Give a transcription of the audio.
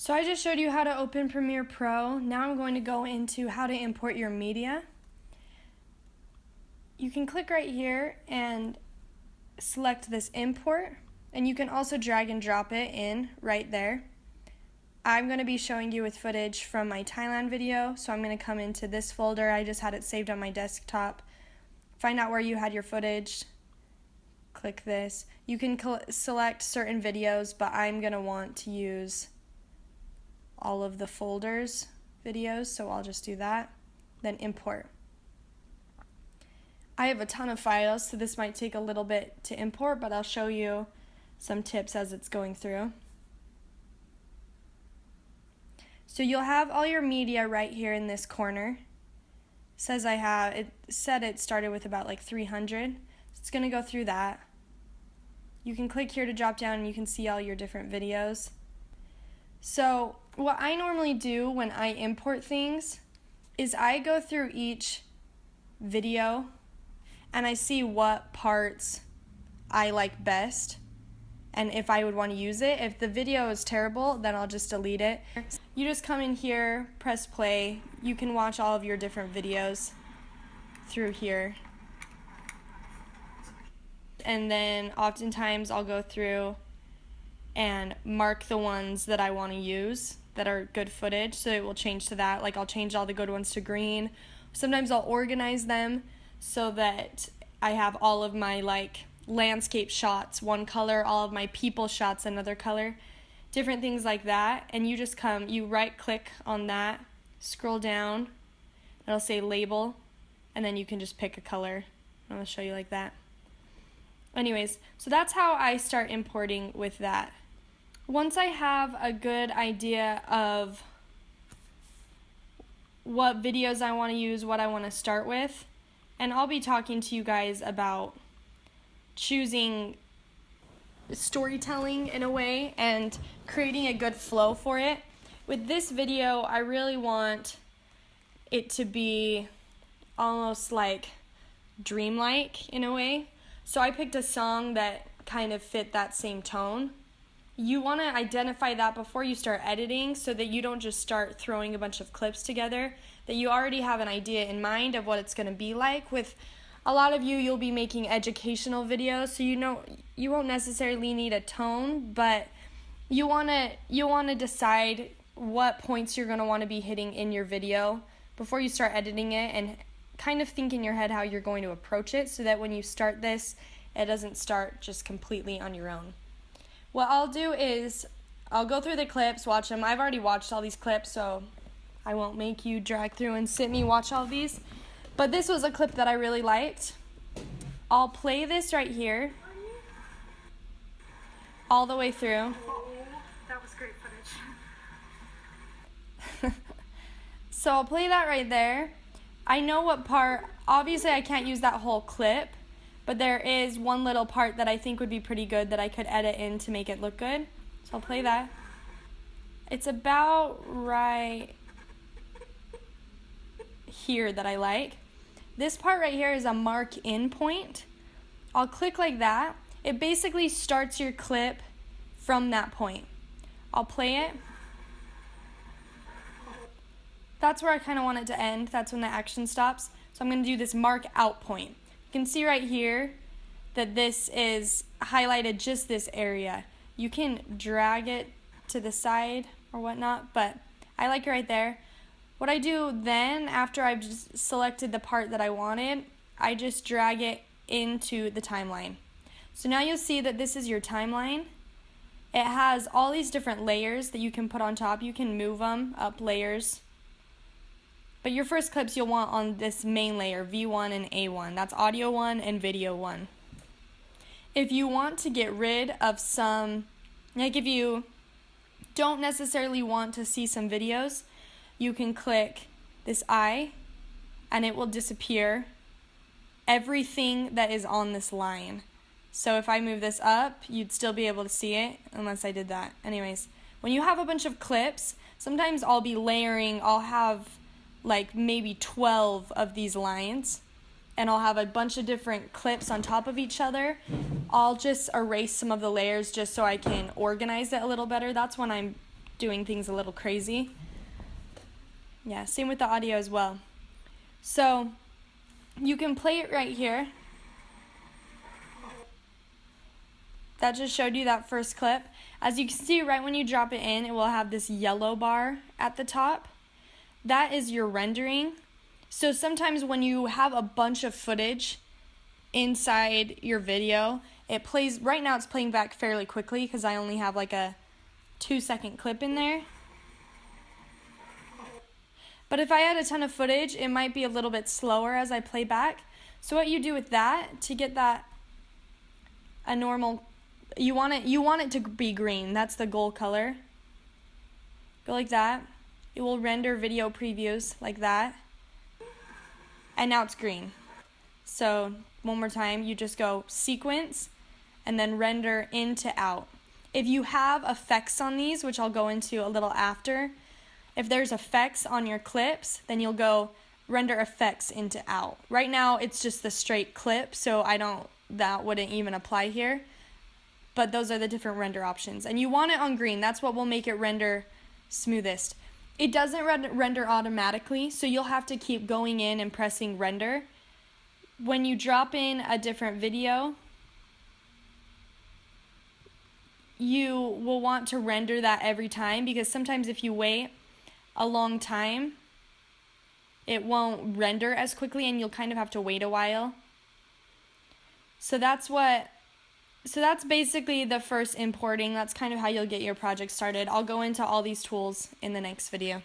So I just showed you how to open Premiere Pro. Now I'm going to go into how to import your media. You can click right here and select this import, and you can also drag and drop it in right there. I'm going to be showing you with footage from my Thailand video, so I'm going to come into this folder. I just had it saved on my desktop. Find out where you had your footage. Click this. You can select certain videos, but I'm going to want to use all of the folders videos, so I'll just do that. Then import. I have a ton of files, so this might take a little bit to import, but I'll show you some tips as it's going through. So you'll have all your media right here in this corner. It said it started with about like 300. So it's going to go through that. You can click here to drop down and you can see all your different videos. So what I normally do when I import things is I go through each video and I see what parts I like best and if I would want to use it. If the video is terrible, then I'll just delete it. You just come in here, press play. You can watch all of your different videos through here. And then oftentimes I'll go through and mark the ones that I want to use that are good footage, so it will change to that. Like I'll change all the good ones to green. Sometimes I'll organize them so that I have all of my like landscape shots one color, all of my people shots another color, different things like that. And you just you right click on that, scroll down, it'll say label, and then you can just pick a color. I'm going to show you like that. Anyways, so that's how I start importing with that. Once I have a good idea of what videos I want to use, what I want to start with, and I'll be talking to you guys about choosing storytelling in a way and creating a good flow for it. With this video, I really want it to be almost like dreamlike in a way. So I picked a song that kind of fit that same tone. You want to identify that before you start editing so that you don't just start throwing a bunch of clips together, that you already have an idea in mind of what it's going to be like. With a lot of you'll be making educational videos, so you won't necessarily need a tone, but you want to decide what points you're going to want to be hitting in your video before you start editing it, and kind of think in your head how you're going to approach it so that when you start this, it doesn't start just completely on your own. What I'll do is I'll go through the clips, watch them. I've already watched all these clips, so I won't make you drag through and sit me watch all these. But this was a clip that I really liked. I'll play this right here all the way through. Oh, that was great footage. So I'll play that right there. I know what part, obviously I can't use that whole clip, but there is one little part that I think would be pretty good that I could edit in to make it look good. So I'll play that. It's about right here that I like. This part right here is a mark in point. I'll click like that. It basically starts your clip from that point. I'll play it. That's where I kind of want it to end. That's when the action stops. So I'm going to do this mark out point. You can see right here that this is highlighted just this area. You can drag it to the side or whatnot, but I like it right there. What I do then, after I've just selected the part that I wanted, I just drag it into the timeline. So now you'll see that this is your timeline. It has all these different layers that you can put on top. You can move them up layers. But your first clips you'll want on this main layer, V1 and A1. That's audio 1 and video 1. If you want to get rid of some, like if you don't necessarily want to see some videos, you can click this eye and it will disappear everything that is on this line. So if I move this up, you'd still be able to see it unless I did that. Anyways, when you have a bunch of clips, sometimes I'll be layering, I'll have like maybe 12 of these lines, and I'll have a bunch of different clips on top of each other. I'll just erase some of the layers just so I can organize it a little better. That's when I'm doing things a little crazy. Yeah, same with the audio as well. So you can play it right here. That just showed you that first clip. As you can see, right when you drop it in, it will have this yellow bar at the top. That is your rendering. So sometimes when you have a bunch of footage inside your video, it plays, right now it's playing back fairly quickly because I only have like a 2-second clip in there. But if I had a ton of footage, it might be a little bit slower as I play back. So what you do with that, to get that a normal, you want it to be green. That's the goal color. Go like that. It will render video previews like that. And now it's green. So one more time, you just go sequence and then render in to out. If you have effects on these, which I'll go into a little after, if there's effects on your clips, then you'll go render effects into out. Right now it's just the straight clip, so that wouldn't even apply here. But those are the different render options. And you want it on green. That's what will make it render smoothest. It doesn't render automatically, so you'll have to keep going in and pressing render. When you drop in a different video, you will want to render that every time, because sometimes if you wait a long time, it won't render as quickly and you'll kind of have to wait a while. So that's basically the first importing. That's kind of how you'll get your project started. I'll go into all these tools in the next video.